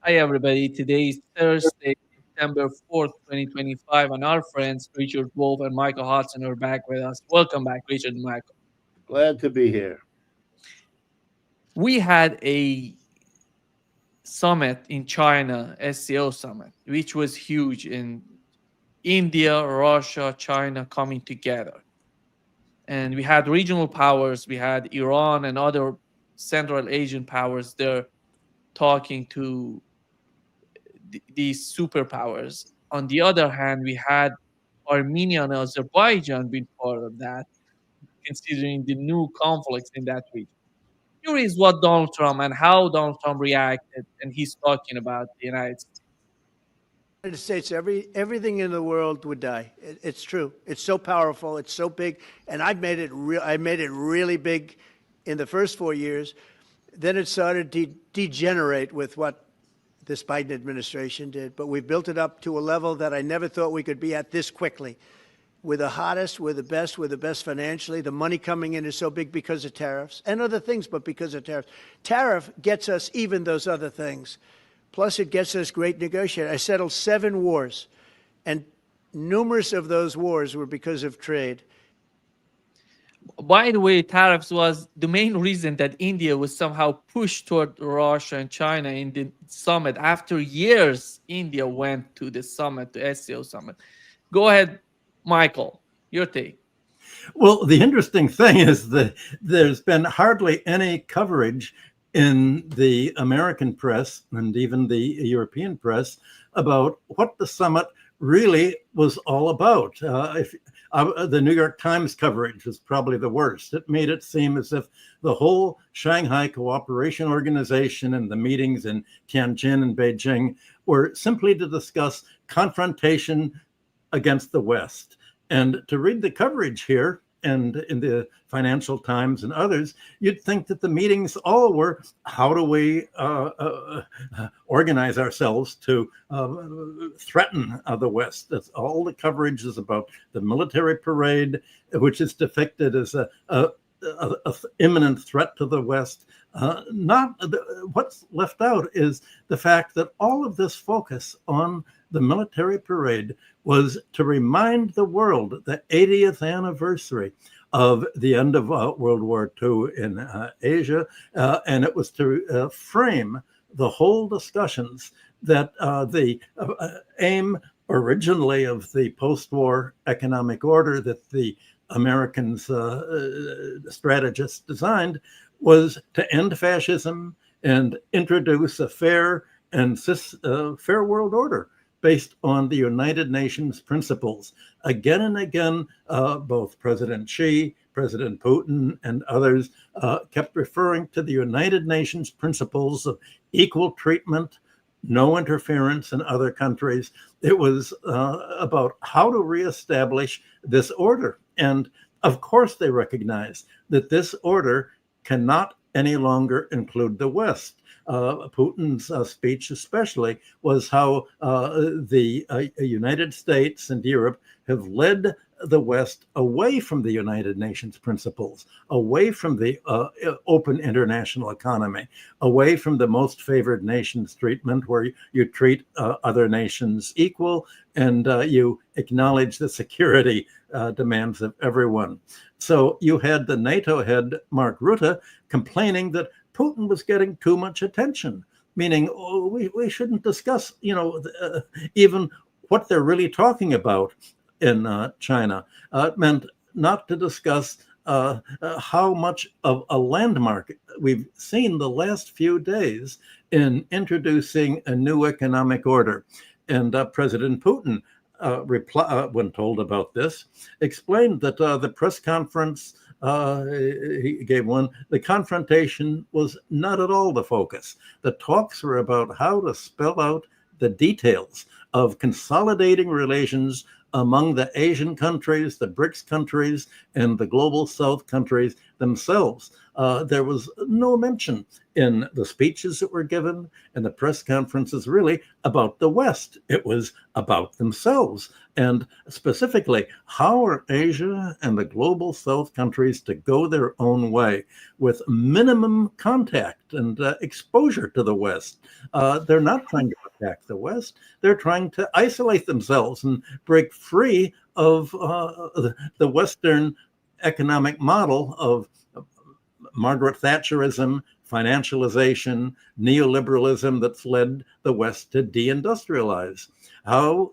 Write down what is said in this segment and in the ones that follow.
Hi, everybody. Today is Thursday, September 4th, 2025, and our friends Richard Wolff and Michael Hudson are back with us. Welcome back, Richard and Michael. Glad to be here. We had a summit in China, SCO summit, which was huge in India, Russia, China coming together. And we had regional powers, we had Iran and other Central Asian powers there talking to these superpowers. On the other hand, we had Armenia and Azerbaijan being part of that, considering the new conflicts in that region. Curious what Donald Trump and how Donald Trump reacted, and he's talking about the United States. United States, everything in the world would die. It's true. It's so powerful. It's so big, and I made it really big in the first 4 years. Then it started to degenerate with what this Biden administration did. But we've built it up to a level that I never thought we could be at this quickly. We're the hottest. We're the best financially. The money coming in is so big because of tariffs and other things, but because of tariffs. Tariff gets us even those other things. Plus, it gets us great negotiators. I settled 7 wars, and numerous of those wars were because of trade. By the way, tariffs was the main reason that India was somehow pushed toward Russia and China in the summit. After years, India went to the summit, the SCO summit. Go ahead, Michael, your take. Well, the interesting thing is that there's been hardly any coverage in the American press and even the European press about what the summit really was all about. The New York Times coverage was probably the worst. It made it seem as if the whole Shanghai Cooperation Organization and the meetings in Tianjin and Beijing were simply to discuss confrontation against the West. And to read the coverage here and in the Financial Times and others, you'd think that the meetings all were, how do we organize ourselves to threaten the West? That's all the coverage is about the military parade, which is depicted as a imminent threat to the West. What's left out is the fact that all of this focus on the military parade was to remind the world the 80th anniversary of the end of World War II in Asia, and it was to frame the whole discussions that the aim originally of the post-war economic order that the Americans strategists designed was to end fascism and introduce a fair world order based on the United Nations principles. Again and again, both President Xi, President Putin, and others kept referring to the United Nations principles of equal treatment, no interference in other countries. It was about how to reestablish this order. And of course, they recognize that this order cannot any longer include the West. Putin's speech especially was how the United States and Europe have led the West away from the United Nations principles, away from the open international economy, away from the most favored nations treatment where you treat other nations equal and you acknowledge the security demands of everyone. So you had the NATO head, Mark Rutte, complaining that Putin was getting too much attention, meaning we shouldn't discuss, even what they're really talking about in China. It meant not to discuss how much of a landmark we've seen the last few days in introducing a new economic order. And President Putin, when told about this, explained that the press conference he gave one, the confrontation was not at all the focus. The talks were about how to spell out the details of consolidating relations among the Asian countries, the BRICS countries, and the global South countries themselves. There was no mention in the speeches that were given and the press conferences really about the West. It was about themselves. And specifically, how are Asia and the global South countries to go their own way with minimum contact and exposure to the West? They're not trying to attack the West. They're trying to isolate themselves and break free of the Western economic model of Margaret Thatcherism, financialization, neoliberalism that's led the West to deindustrialize. How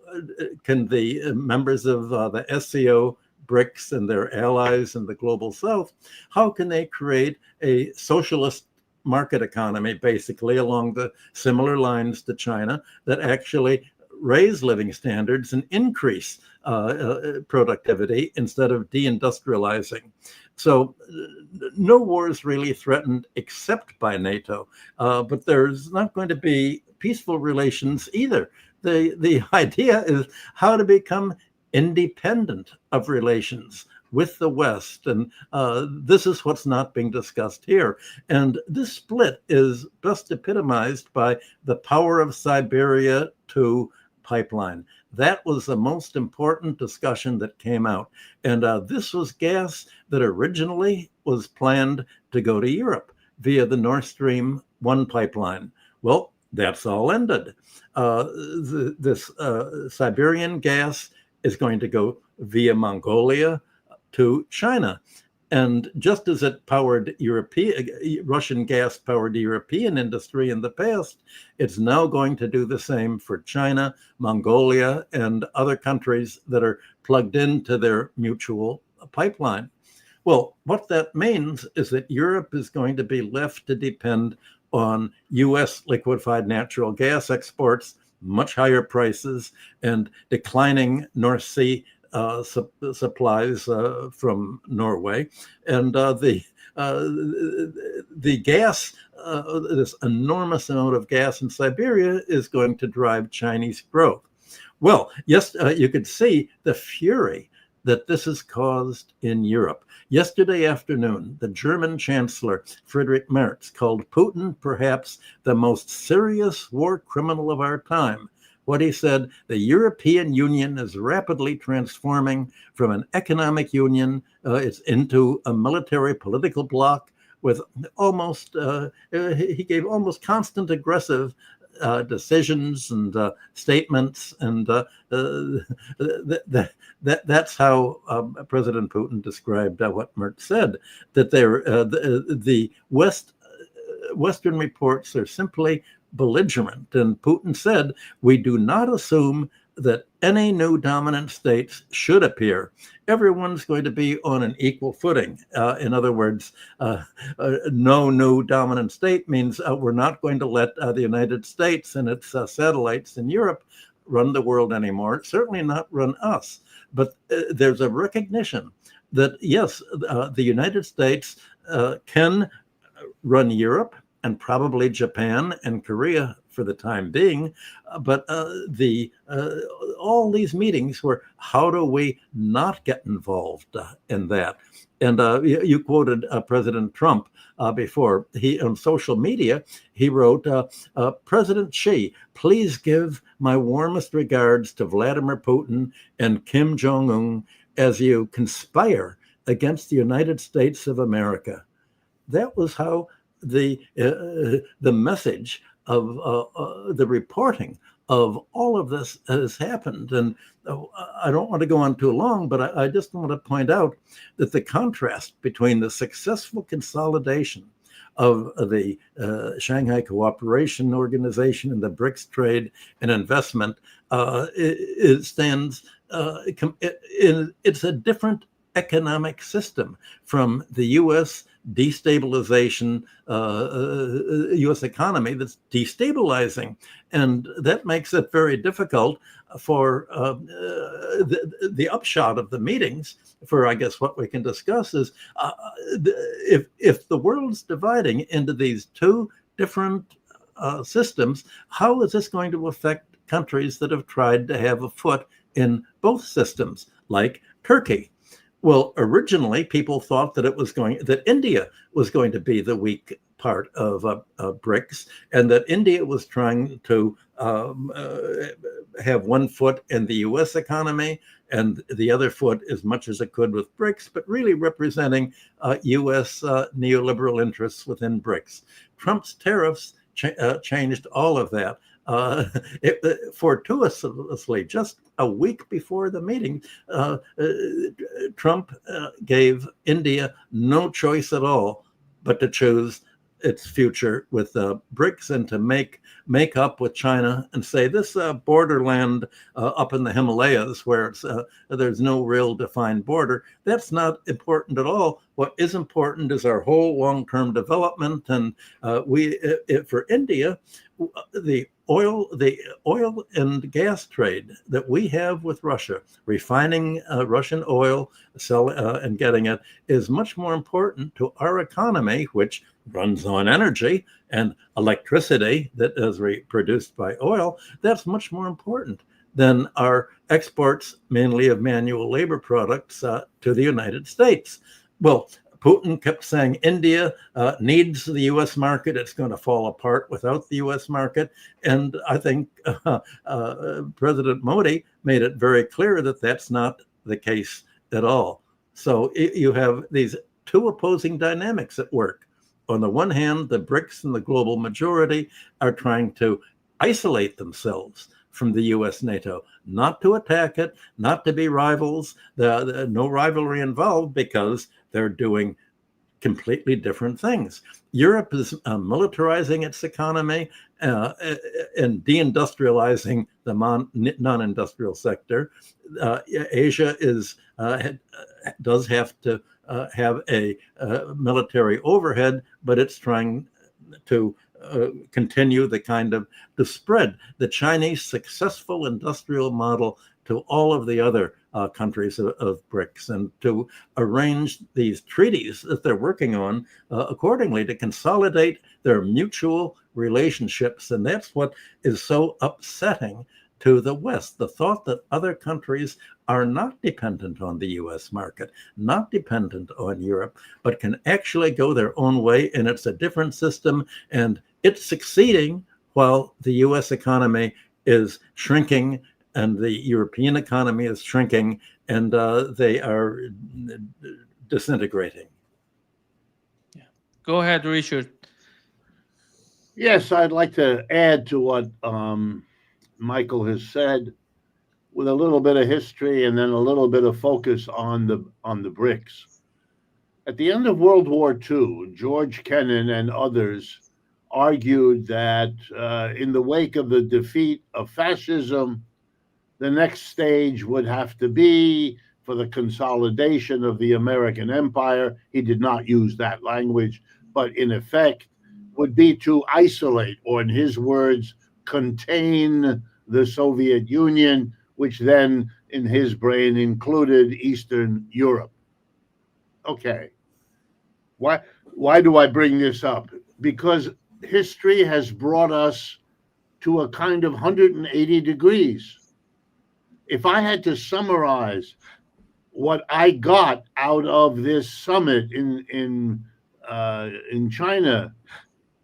can the members of the SCO, BRICS, and their allies in the global South, how can they create a socialist market economy, basically along the similar lines to China, that actually raise living standards and increase productivity instead of deindustrializing? So no war is really threatened except by NATO, but there's not going to be peaceful relations either. The idea is how to become independent of relations with the West, and this is what's not being discussed here. And this split is best epitomized by the Power of Siberia 2 pipeline. That was the most important discussion that came out. And this was gas that originally was planned to go to Europe via the Nord Stream 1 pipeline. Well, that's all ended. This Siberian gas is going to go via Mongolia to China. And just as it powered Russian gas powered European industry in the past, it's now going to do the same for China, Mongolia, and other countries that are plugged into their mutual pipeline. Well, what that means is that Europe is going to be left to depend on US liquefied natural gas exports, much higher prices, and declining North Sea supplies from Norway, and the gas, this enormous amount of gas in Siberia is going to drive Chinese growth. Well, yes, you could see the fury that this has caused in Europe. Yesterday afternoon, the German Chancellor, Friedrich Merz, called Putin perhaps the most serious war criminal of our time. What he said, the European Union is rapidly transforming from an economic union it's into a military political bloc with almost, he gave almost constant aggressive decisions and statements. And that's how President Putin described what Merz said, that the Western reports are simply belligerent. And Putin said, we do not assume that any new dominant states should appear. Everyone's going to be on an equal footing. In other words, no new dominant state means we're not going to let the United States and its satellites in Europe run the world anymore, certainly not run us. But there's a recognition that, yes, the United States can run Europe, and probably Japan and Korea for the time being. But all these meetings were, how do we not get involved in that? And you quoted President Trump before. He, on social media, he wrote, President Xi, please give my warmest regards to Vladimir Putin and Kim Jong-un as you conspire against the United States of America. That was how the message of the reporting of all of this has happened. And I don't want to go on too long, but I just want to point out that the contrast between the successful consolidation of the Shanghai Cooperation Organization and the BRICS trade and investment, it stands, it's a different economic system from the U.S. destabilization, U.S. economy that's destabilizing. And that makes it very difficult for the upshot of the meetings. For, I guess, what we can discuss is if the world's dividing into these two different systems, how is this going to affect countries that have tried to have a foot in both systems, like Turkey. Well, originally people thought that India was going to be the weak part of BRICS, and that India was trying to have one foot in the U.S. economy and the other foot as much as it could with BRICS, but really representing U.S. Neoliberal interests within BRICS. Trump's tariffs changed all of that. Fortuitously, just a week before the meeting, Trump gave India no choice at all but to choose its future with BRICS and to make up with China and say this borderland up in the Himalayas where there's no real defined border, that's not important at all. What is important is our whole long-term development, and for India, the oil and gas trade that we have with Russia, refining Russian oil, and getting it, is much more important to our economy, which runs on energy and electricity that is produced by oil. That's much more important than our exports, mainly of manual labor products, to the United States. Well, Putin kept saying India needs the U.S. market. It's going to fall apart without the U.S. market. And I think President Modi made it very clear that that's not the case at all. So you have these two opposing dynamics at work. On the one hand, the BRICS and the global majority are trying to isolate themselves from the U.S. NATO, not to attack it, not to be rivals, no rivalry involved, because they're doing completely different things. Europe is militarizing its economy and deindustrializing the non-industrial sector. Asia does have to have a military overhead, but it's trying to continue to spread the Chinese successful industrial model to all of the other countries of BRICS, and to arrange these treaties that they're working on accordingly to consolidate their mutual relationships. And that's what is so upsetting to the West, the thought that other countries are not dependent on the US market, not dependent on Europe, but can actually go their own way. And it's a different system, and it's succeeding while the US economy is shrinking and the European economy is shrinking, and they are disintegrating. Yeah. Go ahead, Richard. Yes, I'd like to add to what Michael has said, with a little bit of history and then a little bit of focus on the BRICS. At the end of World War II, George Kennan and others argued that in the wake of the defeat of fascism, the next stage would have to be for the consolidation of the American empire. He did not use that language, but in effect would be to isolate, or in his words, contain the Soviet Union, which then, in his brain, included Eastern Europe. Okay. Why do I bring this up? Because history has brought us to a kind of 180 degrees. If I had to summarize what I got out of this summit in China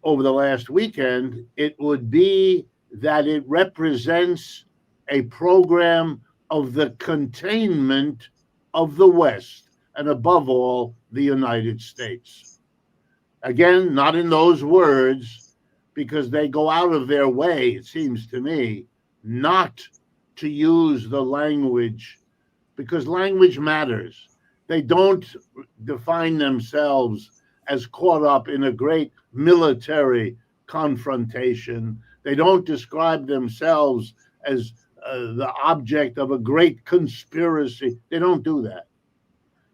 over the last weekend, it would be that it represents a program of the containment of the West, and above all, the United States. Again, not in those words, because they go out of their way, it seems to me, not to use the language, because language matters. They don't define themselves as caught up in a great military confrontation. They don't describe themselves as the object of a great conspiracy. They don't do that.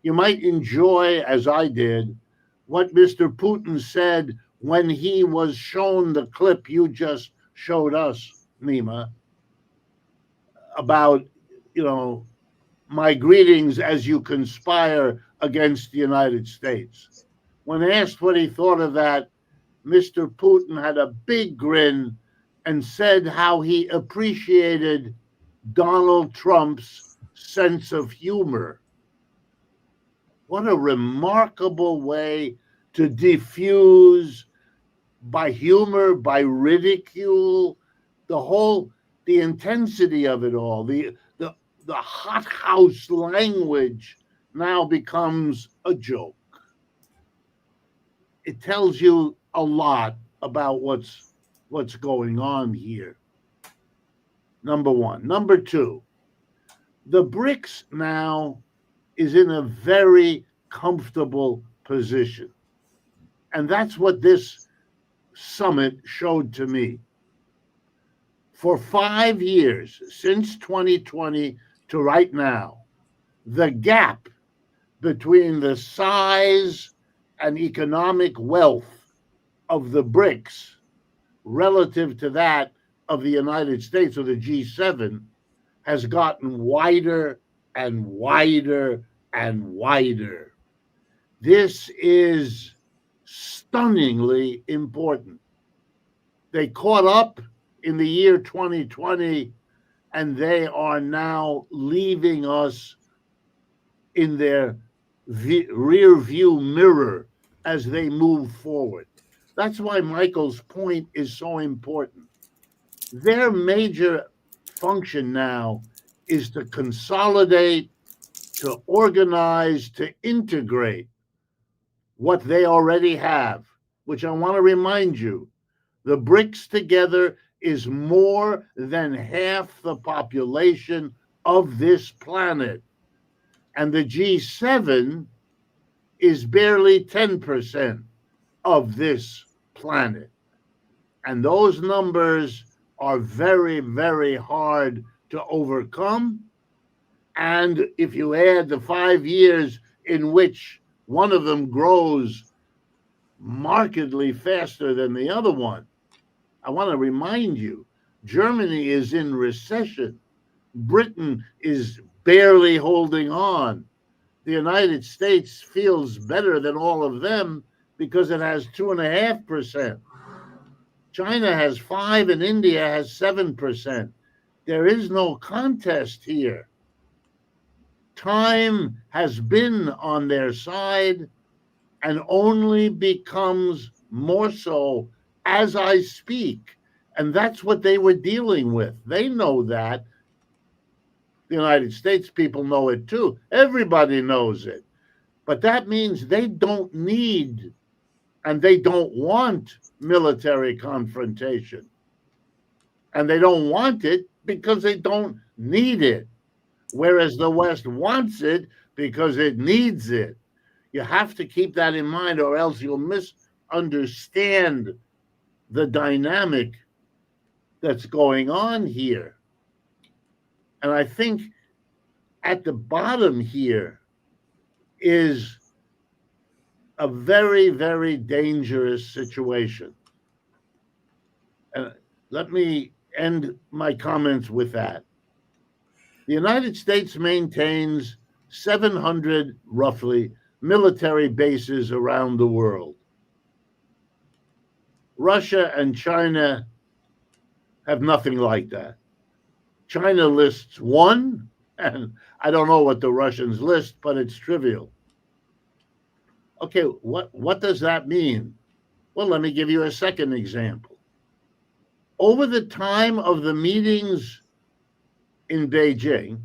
You might enjoy, as I did, what Mr. Putin said when he was shown the clip you just showed us, Nima, about, my greetings as you conspire against the United States. When asked what he thought of that, Mr. Putin had a big grin and said how he appreciated Donald Trump's sense of humor. What a remarkable way to diffuse by humor, by ridicule, the intensity of it all, the hothouse language now becomes a joke. It tells you a lot about what's going on here. Number one. Number two, the BRICS now is in a very comfortable position. And that's what this summit showed to me. For 5 years, since 2020 to right now, the gap between the size and economic wealth of the BRICS relative to that of the United States or the G7 has gotten wider and wider and wider. This is stunningly important. They caught up in the year 2020, and they are now leaving us in their rear view mirror as they move forward. That's why Michael's point is so important. Their major function now is to consolidate, to organize, to integrate what they already have, which I want to remind you, the BRICS together is more than half the population of this planet. And the G7 is barely 10% of this planet. And those numbers are very, very hard to overcome. And if you add the 5 years in which one of them grows markedly faster than the other one, I want to remind you, Germany is in recession. Britain is barely holding on. The United States feels better than all of them because it has 2.5%. China has 5% and India has 7%. There is no contest here. Time has been on their side and only becomes more so as I speak. And that's what they were dealing with. They know that. The United States people know it too. Everybody knows it. But that means they don't need and they don't want military confrontation. And they don't want it because they don't need it. Whereas the West wants it because it needs it. You have to keep that in mind, or else you'll misunderstand the dynamic that's going on here. And I think at the bottom here is a very, very dangerous situation. And let me end my comments with that. The United States maintains 700, roughly, military bases around the world. Russia and China have nothing like that. China lists one, and I don't know what the Russians list, but it's trivial. Okay, what does that mean? Well, let me give you a second example. Over the time of the meetings in Beijing,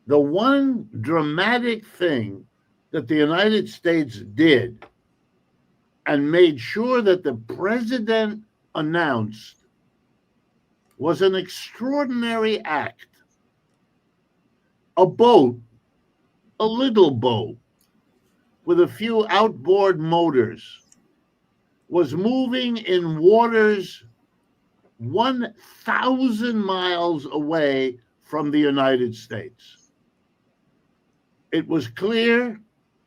the one dramatic thing that the United States did and made sure that the president announced was an extraordinary act. A boat, a little boat with a few outboard motors, was moving in waters 1,000 miles away from the United States. It was clear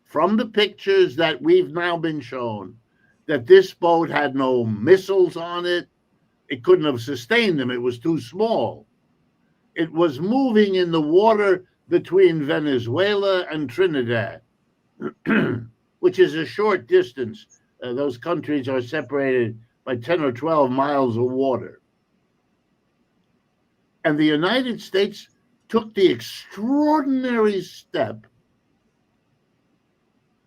from the pictures that we've now been shown that this boat had no missiles on it. It couldn't have sustained them. It was too small. It was moving in the water between Venezuela and Trinidad, which is a short distance. Those countries are separated by 10 or 12 miles of water. And the United States took the extraordinary step,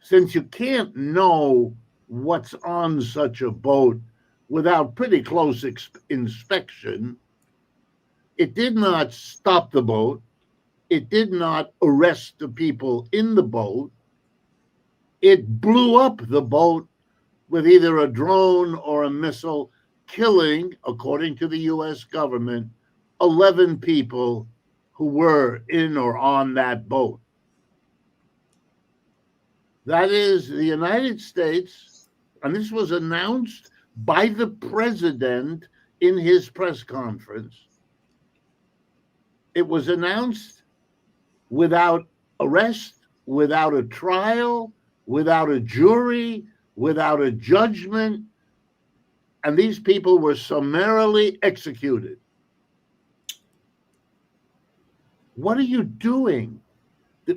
since you can't know what's on such a boat without pretty close inspection, it did not stop the boat. It did not arrest the people in the boat. It blew up the boat with either a drone or a missile, killing, according to the US government, 11 people who were in or on that boat. That is the United States, and this was announced by the president in his press conference. It was announced without arrest, without a trial, without a jury, without a judgment, and these people were summarily executed. What are you doing?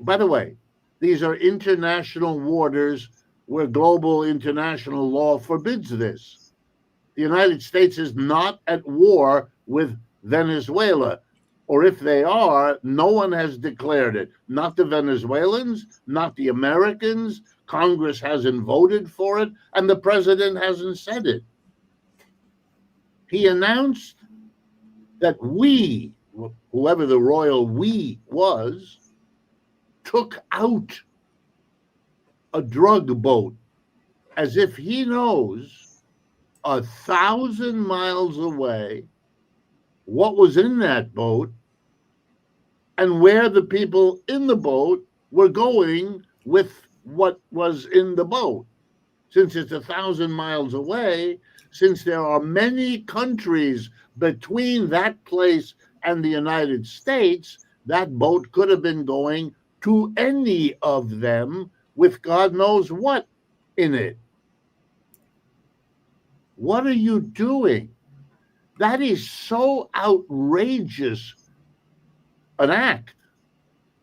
By the way, these are international waters where global international law forbids this. The United States is not at war with Venezuela, or if they are, no one has declared it. Not the Venezuelans, not the Americans. Congress hasn't voted for it, and the president hasn't said it. He announced that we, whoever the royal we was, took out a drug boat, as if he knows 1,000 miles away what was in that boat and where the people in the boat were going with what was in the boat. Since it's 1,000 miles away, since there are many countries between that place and the United States, that boat could have been going to any of them with God knows what in it. What are you doing? That is so outrageous an act,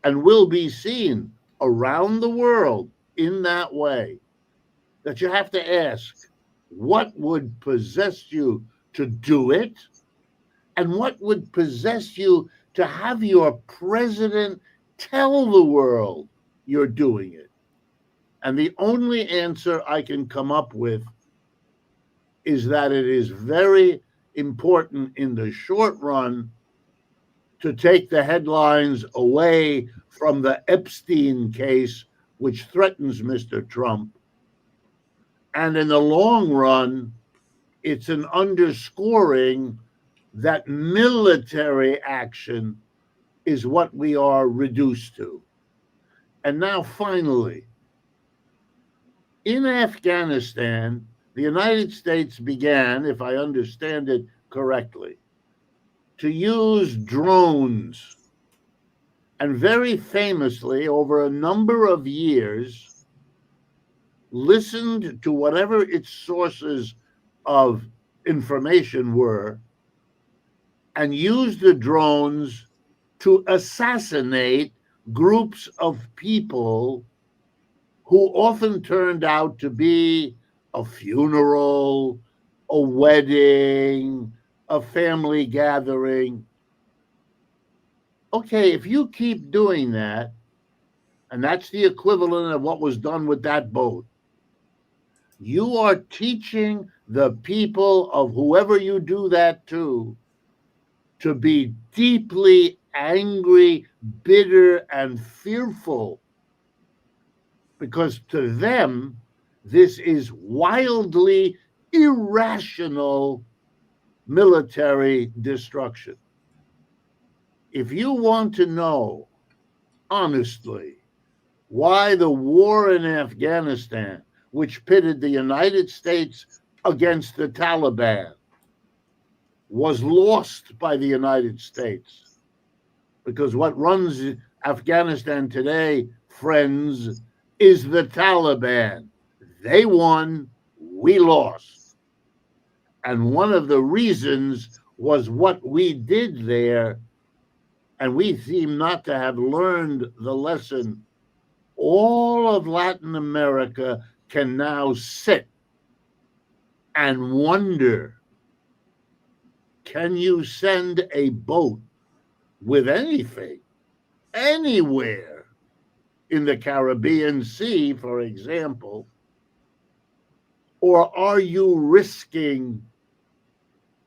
and will be seen around the world in that way, that you have to ask, what would possess you to do it? And what would possess you to have your president tell the world you're doing it? And the only answer I can come up with is that it is very important in the short run to take the headlines away from the Epstein case, which threatens Mr. Trump. And in the long run, it's an underscoring that military action is what we are reduced to. And now, finally, in Afghanistan, the United States began, if I understand it correctly, to use drones. And very famously, over a number of years, listened to whatever its sources of information were, and used the drones to assassinate groups of people who often turned out to be a funeral, a wedding, a family gathering. Okay, if you keep doing that, and that's the equivalent of what was done with that boat, you are teaching the people of whoever you do that to be deeply angry, bitter, and fearful, because to them, this is wildly irrational military destruction. If you want to know, honestly, why the war in Afghanistan, which pitted the United States against the Taliban, was lost by the United States, because what runs Afghanistan today, friends, is the Taliban. They won, we lost. And one of the reasons was what we did there, and we seem not to have learned the lesson. All of Latin America can now sit and wonder, can you send a boat with anything, anywhere in the Caribbean Sea, for example? Or are you risking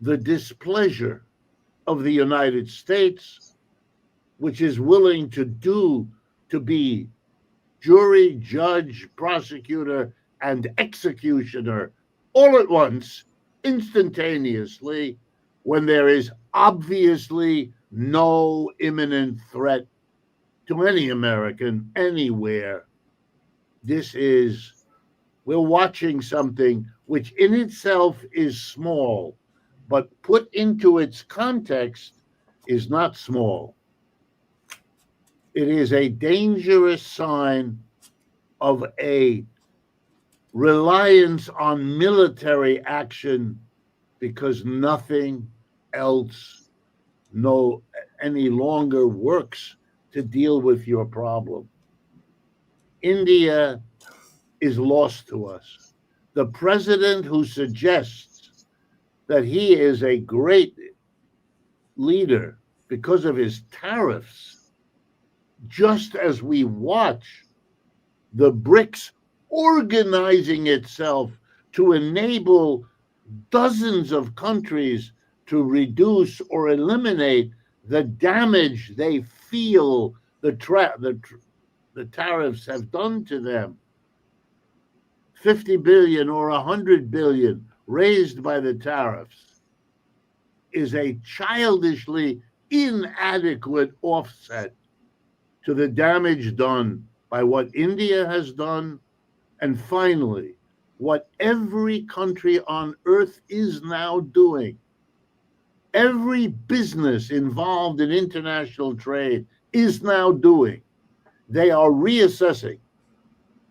the displeasure of the United States, which is willing to be jury, judge, prosecutor, and executioner all at once, instantaneously, when there is obviously no imminent threat to any American anywhere? We're watching something which in itself is small, but put into its context is not small. It is a dangerous sign of a reliance on military action because nothing else any longer works to deal with your problem. India is lost to us. The president who suggests that he is a great leader because of his tariffs, just as we watch the BRICS organizing itself to enable dozens of countries to reduce or eliminate the damage they feel the tariffs have done to them. 50 billion or 100 billion raised by the tariffs is a childishly inadequate offset to the damage done by what India has done, and finally, what every country on earth is now doing. Every business involved in international trade is now doing. They are reassessing.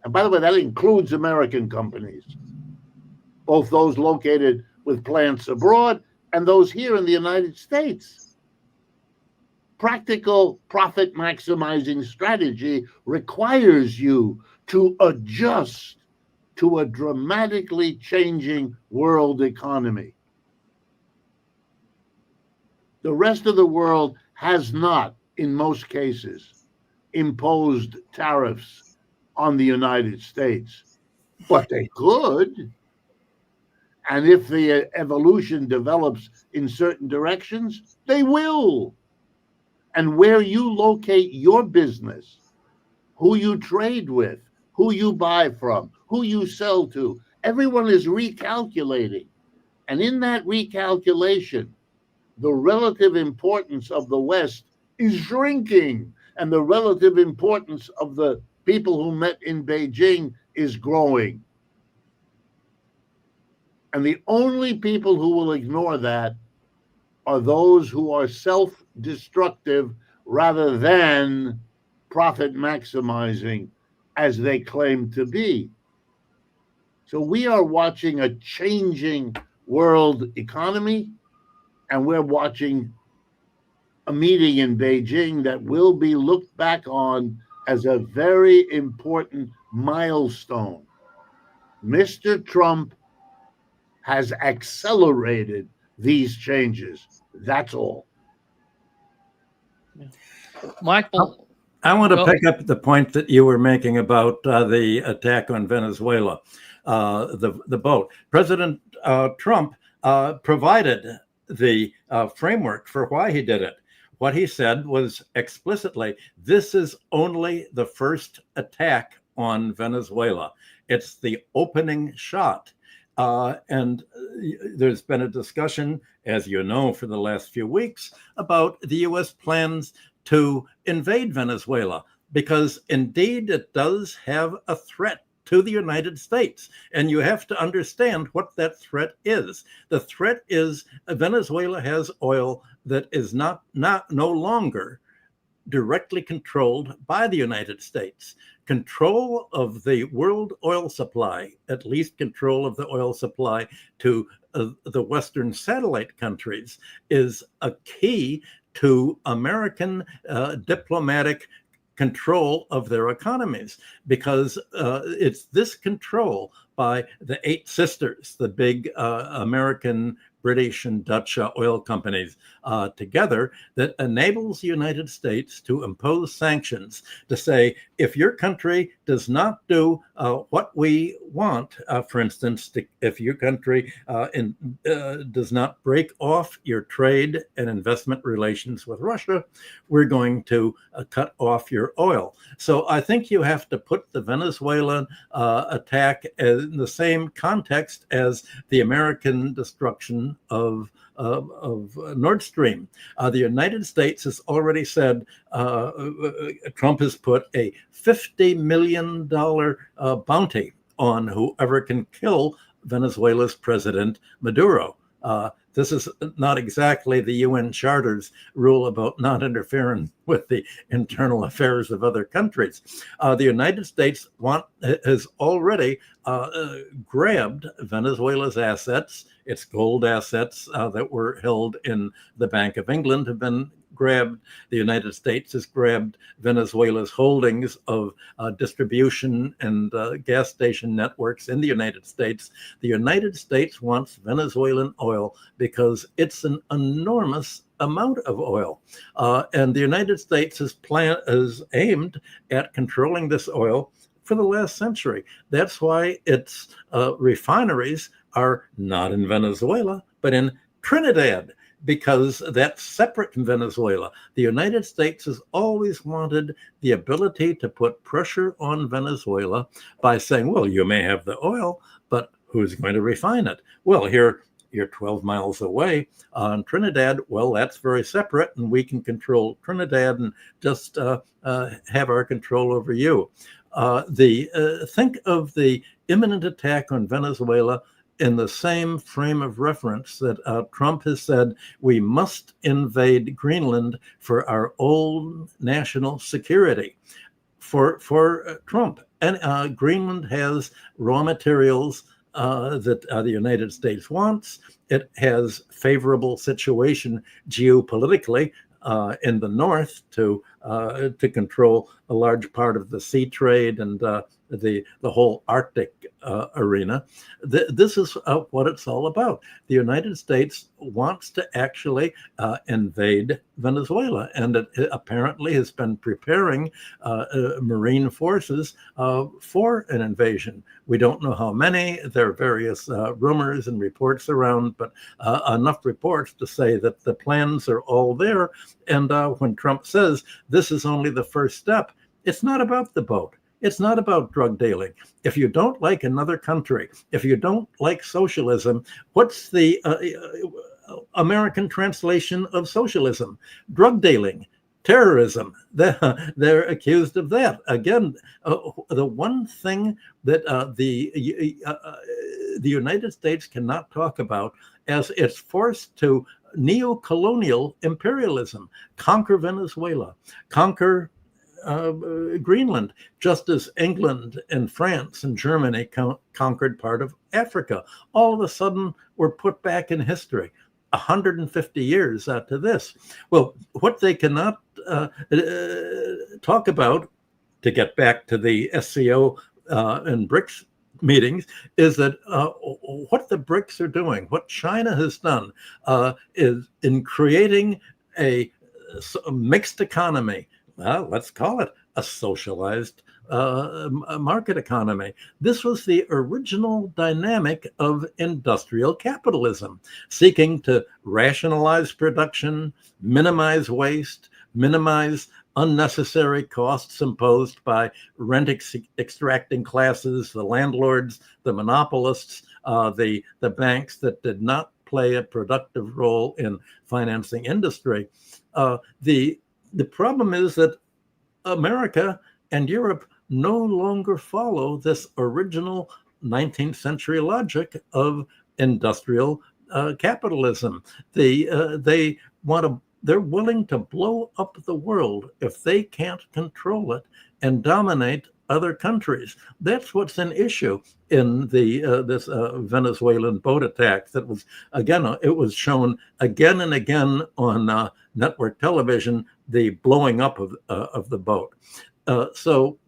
And by the way, that includes American companies, both those located with plants abroad and those here in the United States. Practical profit maximizing strategy requires you to adjust to a dramatically changing world economy. The rest of the world has not, in most cases, imposed tariffs on the United States, but they could. And if the evolution develops in certain directions, they will. And where you locate your business, who you trade with, who you buy from, who you sell to, everyone is recalculating. And in that recalculation, the relative importance of the West is shrinking, and the relative importance of the people who met in Beijing is growing. And the only people who will ignore that are those who are self-destructive rather than profit maximizing as they claim to be. So we are watching a changing world economy, and we're watching a meeting in Beijing that will be looked back on as a very important milestone. Mr. Trump has accelerated these changes. That's all. Michael, I want to pick up the point that you were making about the attack on Venezuela, the boat. President Trump provided the framework for why he did it. What he said was explicitly, this is only the first attack on Venezuela. It's the opening shot. And there's been a discussion, as you know, for the last few weeks about the U.S. plans to invade Venezuela, because indeed it does have a threat to the United States. And you have to understand what that threat is. The threat is Venezuela has oil that is no longer directly controlled by the United States. Control of the world oil supply, at least control of the oil supply to the Western satellite countries, is a key to American diplomatic control of their economies, because it's this control by the Eight Sisters, the big American, British, and Dutch oil companies together, that enables the United States to impose sanctions to say, if your country does not do what we want, for instance, if your country does not break off your trade and investment relations with Russia, we're going to cut off your oil. So I think you have to put the Venezuelan attack in the same context as the American destruction of Nord Stream. The United States has already said, Trump has put a $50 million bounty on whoever can kill Venezuela's President Maduro. This is not exactly the UN Charter's rule about not interfering with the internal affairs of other countries. The United States has already grabbed Venezuela's assets. Its gold assets that were held in the Bank of England have been grabbed. The United States has grabbed Venezuela's holdings of distribution and gas station networks in the United States. The United States wants Venezuelan oil because it's an enormous amount of oil. And the United States has aimed at controlling this oil for the last century. That's why its refineries are not in Venezuela, but in Trinidad, because that's separate from Venezuela. The United States has always wanted the ability to put pressure on Venezuela by saying, well, you may have the oil, but who's going to refine it? Well, here you're 12 miles away on Trinidad. Well, that's very separate, and we can control Trinidad and just have our control over you. Think of the imminent attack on Venezuela in the same frame of reference that Trump has said we must invade Greenland for our own national security. For Trump, and Greenland has raw materials that the United States wants. It has favorable situation geopolitically in the north to control a large part of the sea trade and the whole Arctic arena. This is what it's all about. The United States wants to actually invade Venezuela, and it apparently has been preparing marine forces for an invasion. We don't know how many. There are various rumors and reports around, but enough reports to say that the plans are all there. And when Trump says this is only the first step, it's not about the boat. It's not about drug dealing. If you don't like another country, if you don't like socialism, what's the American translation of socialism? Drug dealing, terrorism. They're accused of that. Again, the one thing that the United States cannot talk about as it's forced to neo-colonial imperialism, conquer Venezuela, conquer Greenland, just as England and France and Germany conquered part of Africa. All of a sudden, we're put back in history, 150 years after this. Well, what they cannot talk about, to get back to the SCO and BRICS meetings, is that what the BRICS are doing, what China has done, is in creating a mixed economy. Well, let's call it a socialized market economy. This was the original dynamic of industrial capitalism, seeking to rationalize production, minimize waste, minimize unnecessary costs imposed by rent extracting classes, the landlords, the monopolists, the banks that did not play a productive role in financing industry. The problem is that America and Europe no longer follow this original 19th century logic of industrial capitalism. They're willing to blow up the world if they can't control it and dominate other countries. That's what's an issue in this Venezuelan boat attack. That was, again, it was shown again and again on network television, the blowing up of the boat. So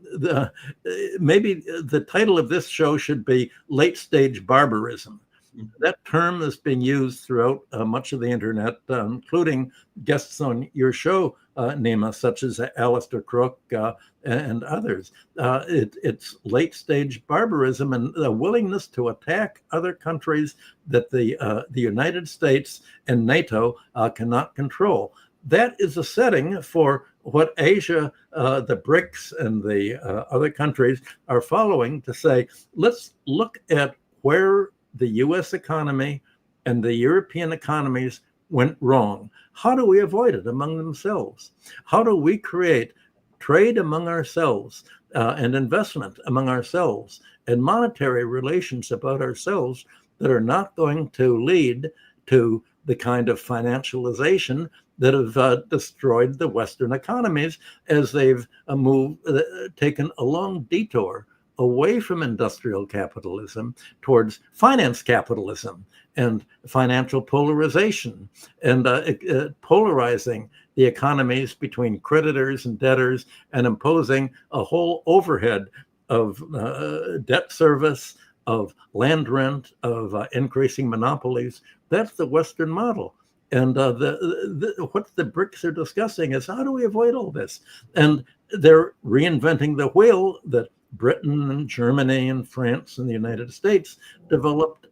maybe the title of this show should be Late Stage Barbarism. That term is being used throughout much of the internet, including guests on your show, Nima, such as Alistair Crook and others. It's late stage barbarism and the willingness to attack other countries that the United States and NATO cannot control. That is a setting for what Asia, the BRICS, and the other countries are following to say, let's look at where the US economy and the European economies went wrong. How do we avoid it among themselves? How do we create trade among ourselves and investment among ourselves and monetary relations about ourselves that are not going to lead to the kind of financialization that have destroyed the Western economies as they've taken a long detour away from industrial capitalism towards finance capitalism and financial polarization and polarizing the economies between creditors and debtors and imposing a whole overhead of debt service, of land rent, of increasing monopolies. That's the Western model. And what the BRICS are discussing is how do we avoid all this? And they're reinventing the wheel that Britain and Germany and France and the United States developed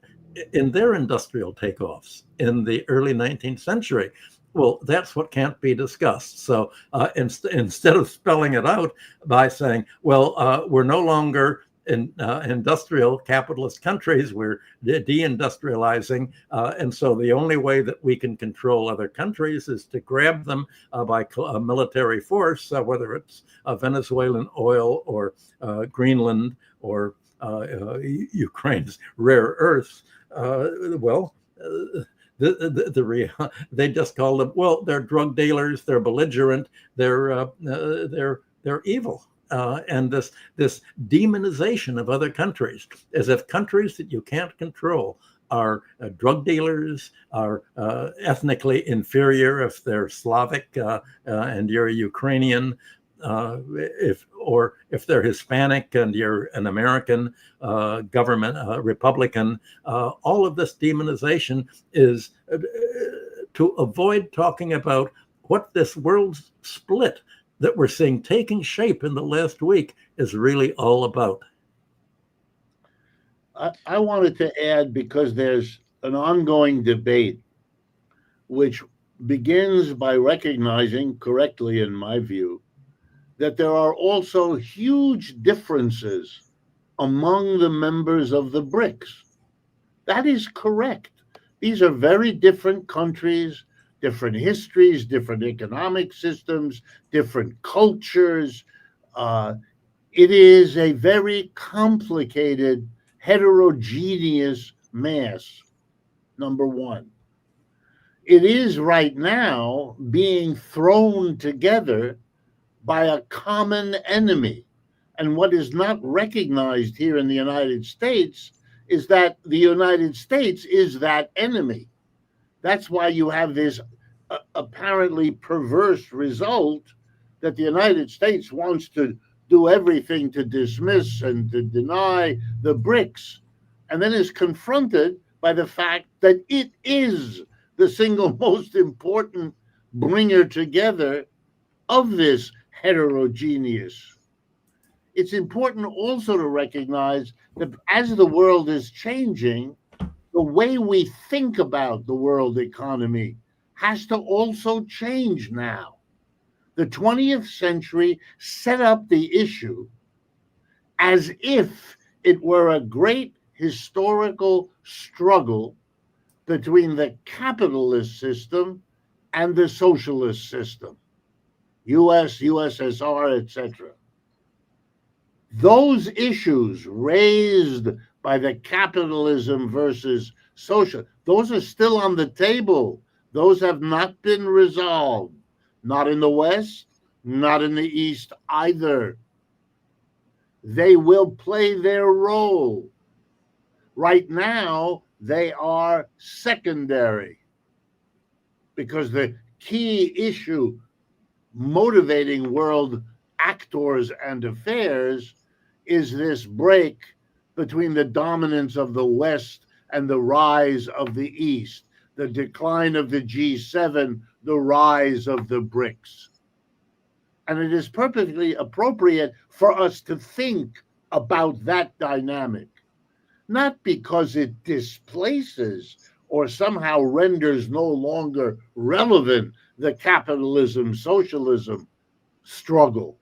in their industrial takeoffs in the early 19th century. Well, that's what can't be discussed. So instead of spelling it out by saying, well, we're no longer in industrial capitalist countries, we're deindustrializing. And so the only way that we can control other countries is to grab them by military force, whether it's Venezuelan oil or Greenland or Ukraine's rare earths. They just call them, well, they're drug dealers, they're belligerent, they're evil. And this demonization of other countries, as if countries that you can't control are drug dealers, are ethnically inferior if they're Slavic and you're a Ukrainian, if they're Hispanic and you're an American government Republican. All of this demonization is to avoid talking about what this world split that we're seeing taking shape in the last week is really all about. I wanted to add, because there's an ongoing debate which begins by recognizing, correctly in my view, that there are also huge differences among the members of the BRICS. That is correct. These are very different countries, different histories, different economic systems, different cultures. It is a very complicated, heterogeneous mass, number one. It is right now being thrown together by a common enemy. And what is not recognized here in the United States is that the United States is that enemy. That's why you have this apparently perverse result that the United States wants to do everything to dismiss and to deny the BRICS, and then is confronted by the fact that it is the single most important bringer together of this heterogeneous. It's important also to recognize that as the world is changing, the way we think about the world economy has to also change now. The 20th century set up the issue as if it were a great historical struggle between the capitalist system and the socialist system, US, USSR, etc. Those issues raised by the capitalism versus social, those are still on the table. Those have not been resolved, not in the West, not in the East either. They will play their role. Right now, they are secondary because the key issue motivating world actors and affairs is this break between the dominance of the West and the rise of the East, the decline of the G7, the rise of the BRICS. And it is perfectly appropriate for us to think about that dynamic, not because it displaces or somehow renders no longer relevant the capitalism socialism struggle.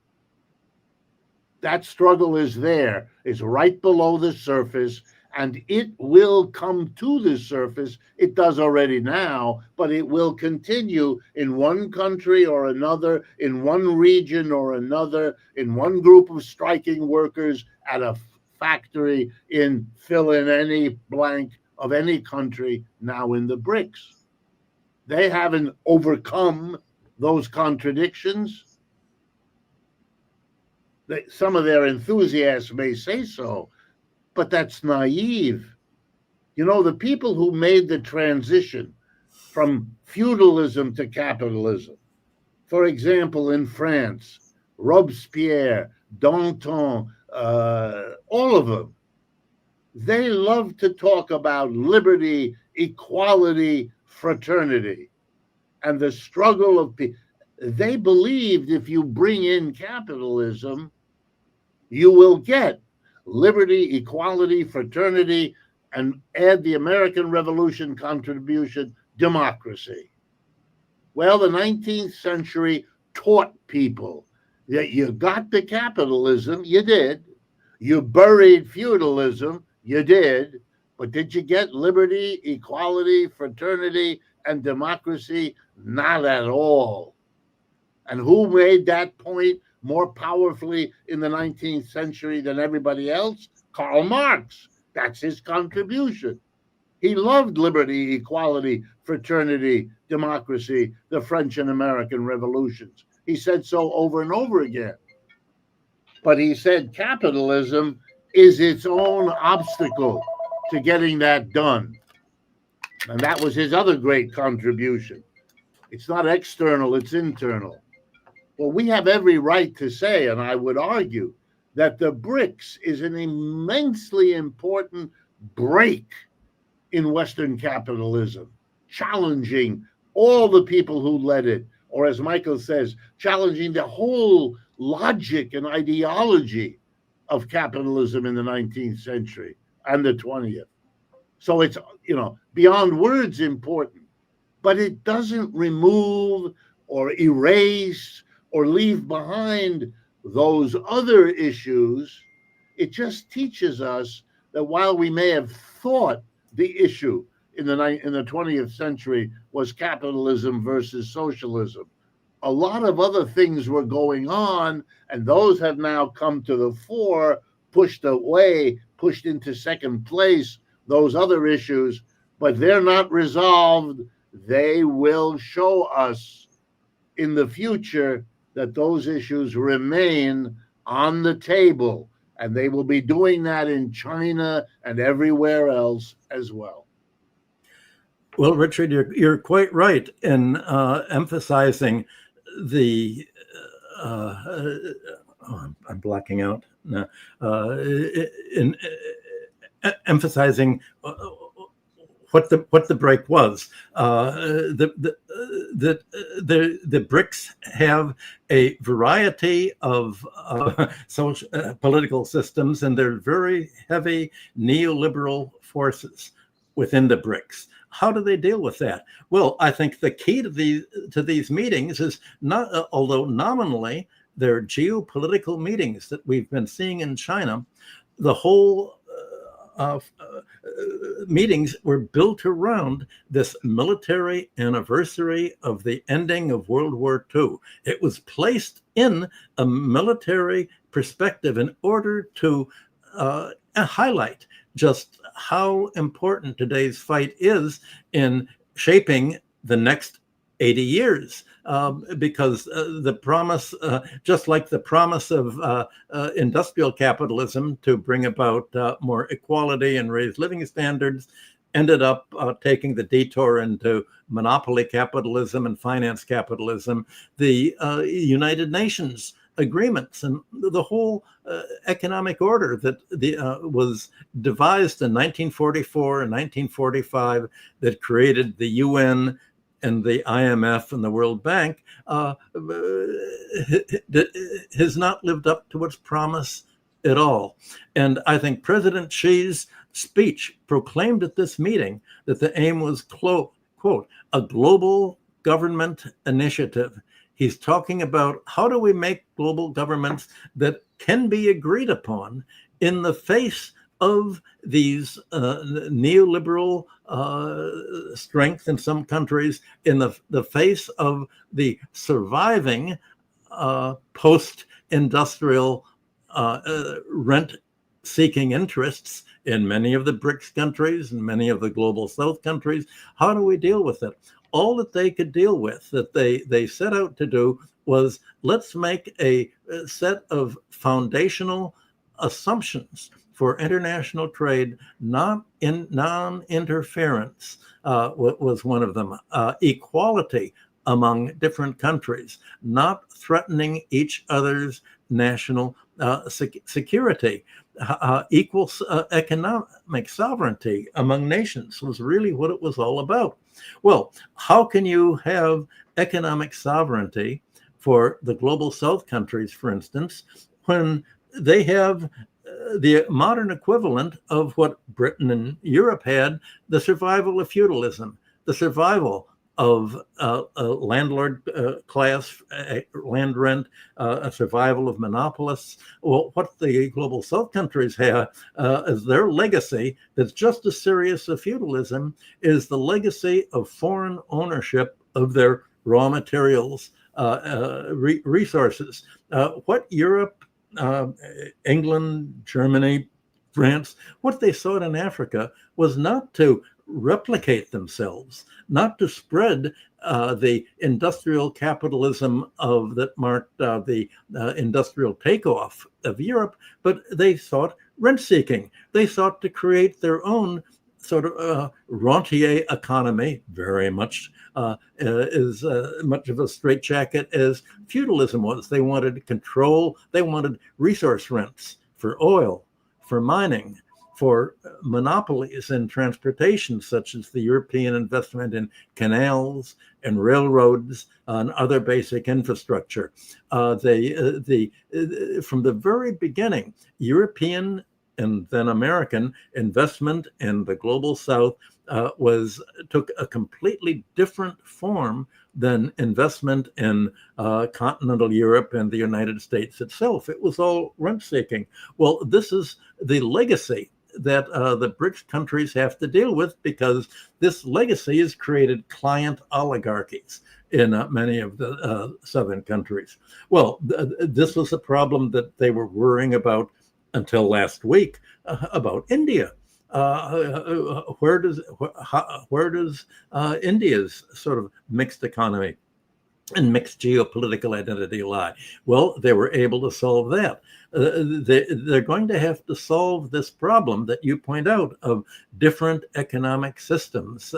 That struggle is there, it's right below the surface, and it will come to the surface. It does already now, but it will continue in one country or another, in one region or another, in one group of striking workers at a factory, in fill in any blank of any country now in the BRICS. They haven't overcome those contradictions. Some of their enthusiasts may say so, but that's naive. You know, the people who made the transition from feudalism to capitalism, for example, in France, Robespierre, Danton, all of them, they love to talk about liberty, equality, fraternity, and the struggle of people. They believed if you bring in capitalism, you will get liberty, equality, fraternity, and add the American Revolution contribution, democracy. Well, the 19th century taught people that you got the capitalism, you did. You buried feudalism, you did. But did you get liberty, equality, fraternity, and democracy? Not at all. And who made that point more powerfully in the 19th century than everybody else? Karl Marx. That's his contribution. He loved liberty, equality, fraternity, democracy, the French and American revolutions. He said so over and over again. But he said capitalism is its own obstacle to getting that done. And that was his other great contribution. It's not external, it's internal. Well, we have every right to say, and I would argue, that the BRICS is an immensely important break in Western capitalism, challenging all the people who led it, or as Michael says, challenging the whole logic and ideology of capitalism in the 19th century and the 20th. So it's, beyond words important, but it doesn't remove or erase or leave behind those other issues. It just teaches us that while we may have thought the issue in the 20th century was capitalism versus socialism, a lot of other things were going on, and those have now come to the fore, pushed away, pushed into second place, those other issues, but they're not resolved. They will show us in the future that those issues remain on the table, and they will be doing that in China and everywhere else as well. Well, Richard, you're quite right in emphasizing the I'm blacking out now. In emphasizing what the break was. The BRICS have a variety of social political systems, and they're very heavy neoliberal forces within the BRICS. How do they deal with that? Well, I think the key to these meetings is not, although nominally they're geopolitical meetings that we've been seeing in China, the whole meetings were built around this military anniversary of the ending of World War II. It was placed in a military perspective in order to highlight just how important today's fight is in shaping the next 80 years, because the promise, just like the promise of industrial capitalism to bring about more equality and raise living standards, ended up taking the detour into monopoly capitalism and finance capitalism. The United Nations agreements and the whole economic order that was devised in 1944 and 1945 that created the UN and the IMF and the World Bank has not lived up to its promise at all. And I think President Xi's speech proclaimed at this meeting that the aim was, quote, a global government initiative. He's talking about how do we make global governments that can be agreed upon in the face of these neoliberal strength in some countries, in the face of the surviving post-industrial rent-seeking interests in many of the BRICS countries and many of the global South countries. How do we deal with it? All that they could deal with, that they set out to do, was let's make a set of foundational assumptions for international trade, not in non-interference was one of them. Equality among different countries, not threatening each other's national security. Equal economic sovereignty among nations was really what it was all about. Well, how can you have economic sovereignty for the global South countries, for instance, when they have the modern equivalent of what Britain and Europe had, the survival of feudalism, the survival of a landlord class, land rent, a survival of monopolists. Well, what the global South countries have as their legacy that's just as serious as feudalism is the legacy of foreign ownership of their raw materials, resources. What Europe, England, Germany, France, what they sought in Africa was not to replicate themselves, not to spread the industrial capitalism that marked the industrial takeoff of Europe, but they sought rent-seeking. They sought to create their own sort of rentier economy, very much as much of a straitjacket as feudalism was. They wanted control. They wanted resource rents for oil, for mining, for monopolies in transportation, such as the European investment in canals and railroads and other basic infrastructure. From the very beginning, European and then American investment in the global South took a completely different form than investment in continental Europe and the United States itself. It was all rent-seeking. Well, this is the legacy that the BRICS countries have to deal with, because this legacy has created client oligarchies in many of the southern countries. Well, this was a problem that they were worrying about until last week about India. Where does India's sort of mixed economy and mixed geopolitical identity lie? Well, they were able to solve that. They're going to have to solve this problem that you point out of different economic systems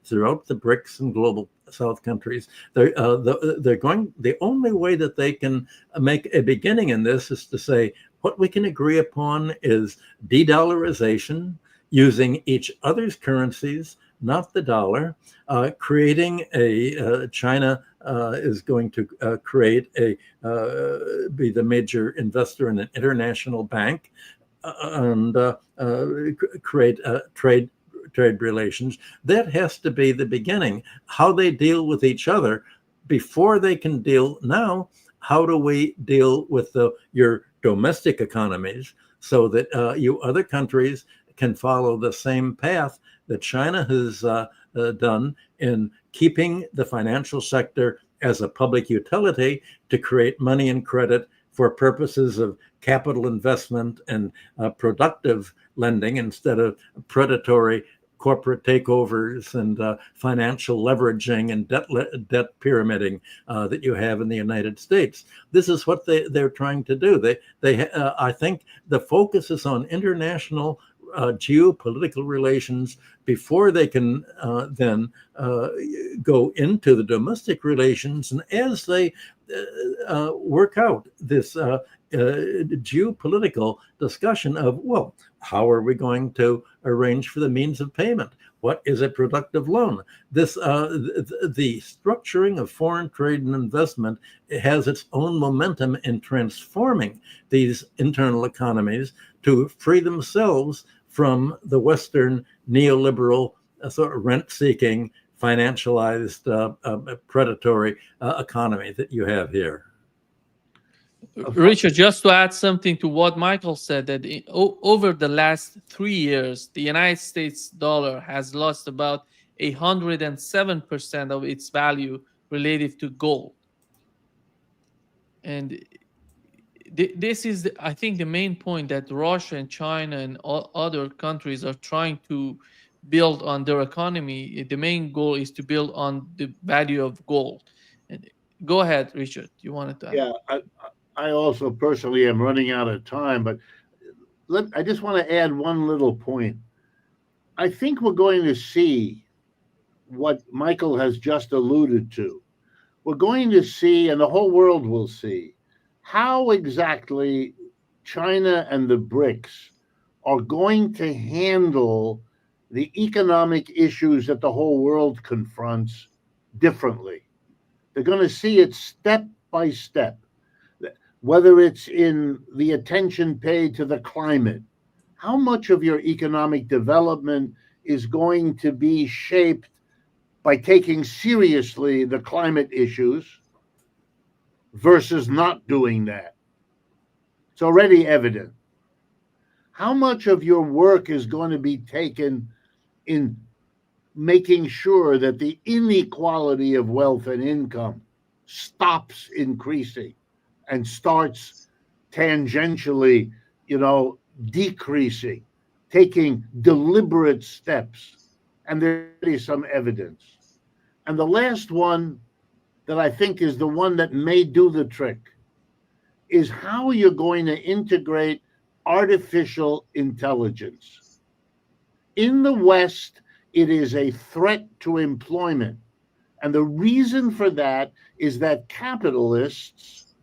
throughout the BRICS and global South countries. The only way that they can make a beginning in this is to say what we can agree upon is de-dollarization, using each other's currencies, not the dollar, creating China is going to be the major investor in an international bank and create trade relations. That has to be the beginning. How they deal with each other before they can deal now. How do we deal with your domestic economies so that you other countries can follow the same path that China has done in keeping the financial sector as a public utility to create money and credit for purposes of capital investment and productive lending instead of predatory corporate takeovers and financial leveraging and debt pyramiding that you have in the United States. This is what they're trying to do. I think the focus is on international geopolitical relations before they can then go into the domestic relations. And as they work out this geopolitical discussion of, well, how are we going to arrange for the means of payment? What is a productive loan? This the structuring of foreign trade and investment has its own momentum in transforming these internal economies to free themselves from the Western neoliberal sort of rent-seeking, financialized, predatory economy that you have here. Richard, just to add something to what Michael said, that over the last 3 years, the United States dollar has lost about 107% of its value relative to gold. And this is, I think, the main point that Russia and China and other countries are trying to build on their economy. The main goal is to build on the value of gold. And go ahead, Richard. You wanted to add? Yeah, I also personally am running out of time, but I just want to add one little point. I think we're going to see what Michael has just alluded to. We're going to see, and the whole world will see, how exactly China and the BRICS are going to handle the economic issues that the whole world confronts differently. They're going to see it step by step. Whether it's in the attention paid to the climate, how much of your economic development is going to be shaped by taking seriously the climate issues versus not doing that? It's already evident. How much of your work is going to be taken in making sure that the inequality of wealth and income stops increasing and starts tangentially, decreasing, taking deliberate steps? And there is some evidence. And the last one that I think is the one that may do the trick is how you're going to integrate artificial intelligence. In the West, it is a threat to employment. And the reason for that is that capitalists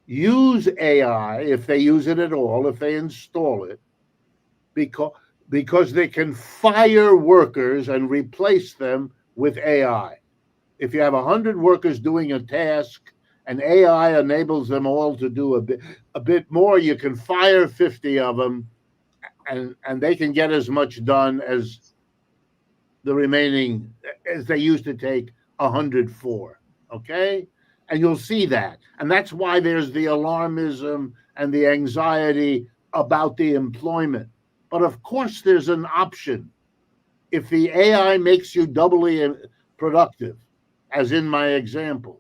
use AI, if they use it at all, if they install it, because they can fire workers and replace them with AI. If you have 100 workers doing a task and AI enables them all to do a bit more, you can fire 50 of them and they can get as much done as the remaining, as they used to take 100 for, okay? And you'll see that. And that's why there's the alarmism and the anxiety about the employment. But of course, there's an option. If the AI makes you doubly productive, as in my example,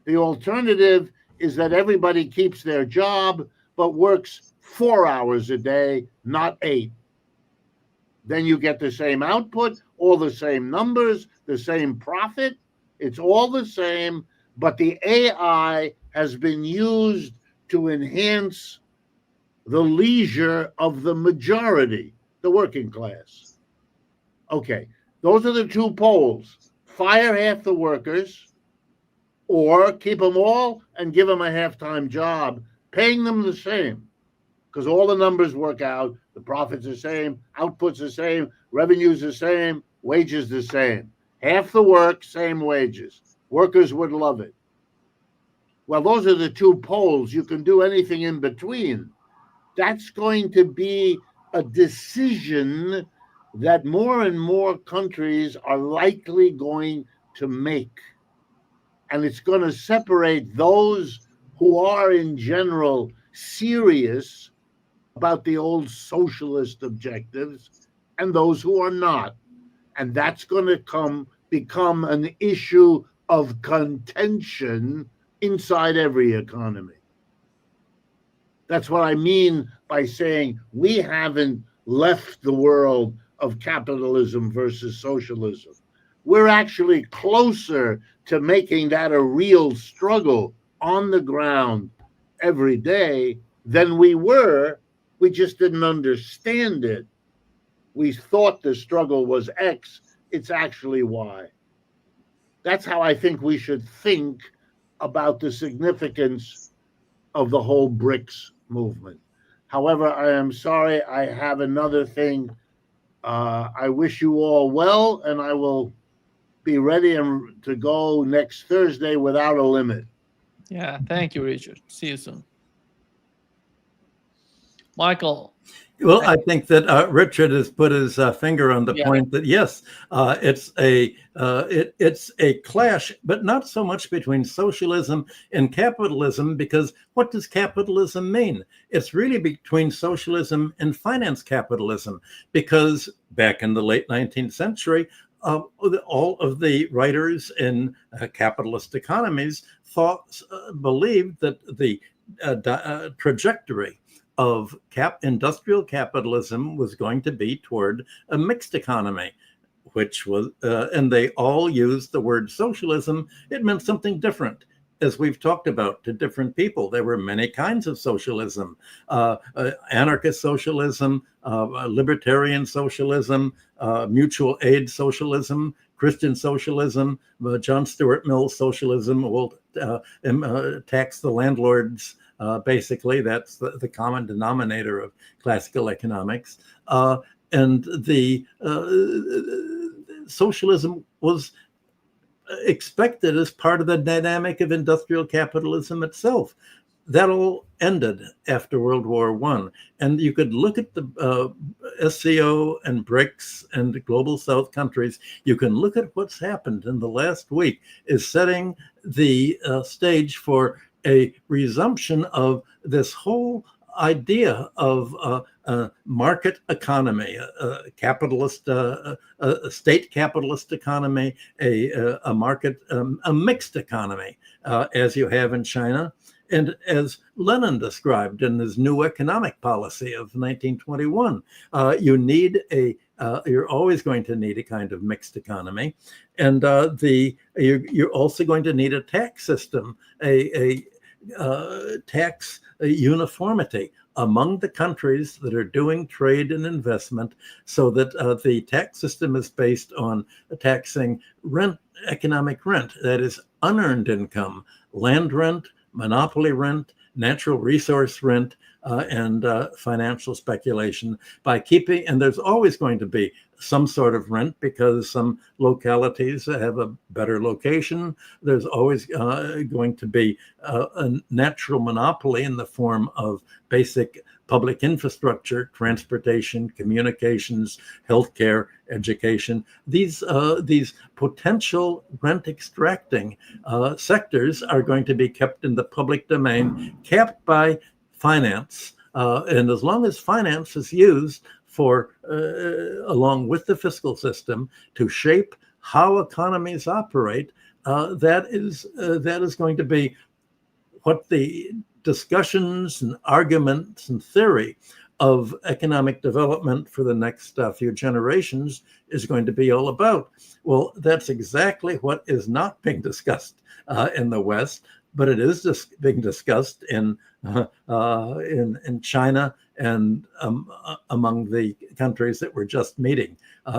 the alternative is that everybody keeps their job, but works 4 hours a day, not 8. Then you get the same output, all the same numbers, the same profit. It's all the same, but the AI has been used to enhance the leisure of the majority, the working class. Okay, those are the two poles. Fire half the workers or keep them all and give them a half-time job, paying them the same, because all the numbers work out. The profits the same, output's the same, revenue's the same, wages the same. Half the work, same wages. Workers would love it. Well, those are the two poles. You can do anything in between. That's going to be a decision that more and more countries are likely going to make. And it's going to separate those who are in general serious about the old socialist objectives and those who are not. And that's going to become an issue of contention inside every economy. That's what I mean by saying we haven't left the world of capitalism versus socialism. We're actually closer to making that a real struggle on the ground every day than we were We just didn't understand it. We thought the struggle was X, it's actually Y. That's how I think we should think about the significance of the whole BRICS movement. However, I am sorry, I have another thing. I wish you all well, and I will be ready to go next Thursday without a limit. Yeah, thank you, Richard. See you soon. Michael. Well, I think that Richard has put his finger on the Yeah. point that yes, it's a clash, but not so much between socialism and capitalism, because what does capitalism mean? It's really between socialism and finance capitalism, because back in the late 19th century, all of the writers in capitalist economies believed that the trajectory of industrial capitalism was going to be toward a mixed economy, which was, and they all used the word socialism. It meant something different, as we've talked about, to different people. There were many kinds of socialism: anarchist socialism, libertarian socialism, mutual aid socialism, Christian socialism, John Stuart Mill's socialism will tax the landlords. Basically, that's the common denominator of classical economics. And the socialism was expected as part of the dynamic of industrial capitalism itself. That all ended after World War I. And you could look at the SCO and BRICS and the Global South countries. You can look at what's happened in the last week is setting the stage for a resumption of this whole idea of a market economy, a capitalist, a state capitalist economy, a market, a mixed economy, as you have in China. And as Lenin described in his new economic policy of 1921, you need you're always going to need a kind of mixed economy. And you're also going to need a tax system, a tax uniformity among the countries that are doing trade and investment, so that the tax system is based on taxing rent, economic rent, that is unearned income, land rent, monopoly rent, natural resource rent, and financial speculation, by keeping, and there's always going to be some sort of rent because some localities have a better location. There's always going to be a natural monopoly in the form of basic public infrastructure, transportation, communications, healthcare, education. These potential rent extracting sectors are going to be kept in the public domain, capped by finance. And as long as finance is used for, along with the fiscal system, to shape how economies operate, that is going to be what the discussions and arguments and theory of economic development for the next few generations is going to be all about. Well, that's exactly what is not being discussed in the West, but it is just being discussed in China and among the countries that we're just meeting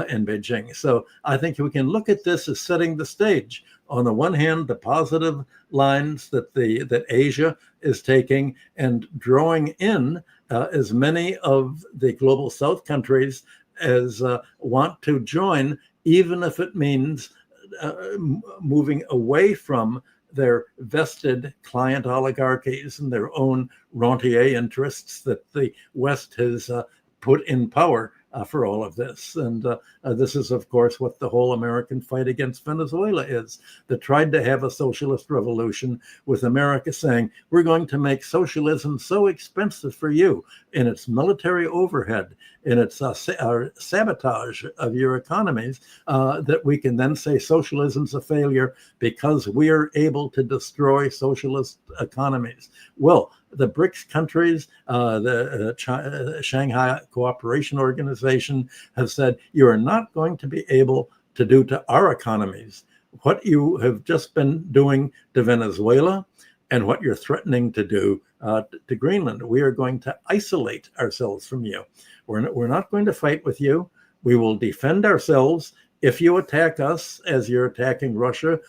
in Beijing. So I think we can look at this as setting the stage. On the one hand, the positive lines that Asia is taking and drawing in as many of the Global South countries as want to join, even if it means moving away from their vested client oligarchies and their own rentier interests that the West has put in power for all of this. And this is, of course, what the whole American fight against Venezuela is. They tried to have a socialist revolution with America saying, we're going to make socialism so expensive for you in its military overhead, in its sabotage of your economies, that we can then say socialism's a failure because we are able to destroy socialist economies. Well, the BRICS countries, the Shanghai Cooperation Organization have said, you are not going to be able to do to our economies what you have just been doing to Venezuela, and what you're threatening to do to Greenland. We are going to isolate ourselves from you. We're not going to fight with you. We will defend ourselves. If you attack us as you're attacking Russia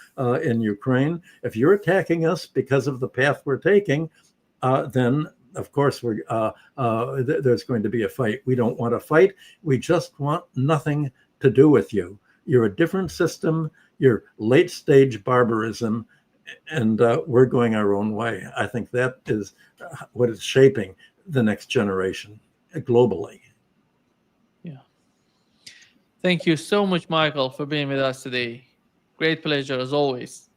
in Ukraine, if you're attacking us because of the path we're taking, then of course there's going to be a fight. We don't want to fight. We just want nothing to do with you. You're a different system. You're late stage barbarism, and we're going our own way. I think that is what is shaping the next generation globally. Yeah. Thank you so much, Michael, for being with us today. Great pleasure as always.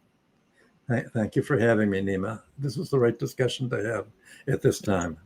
Thank you for having me, Nima. This was the right discussion to have at this time.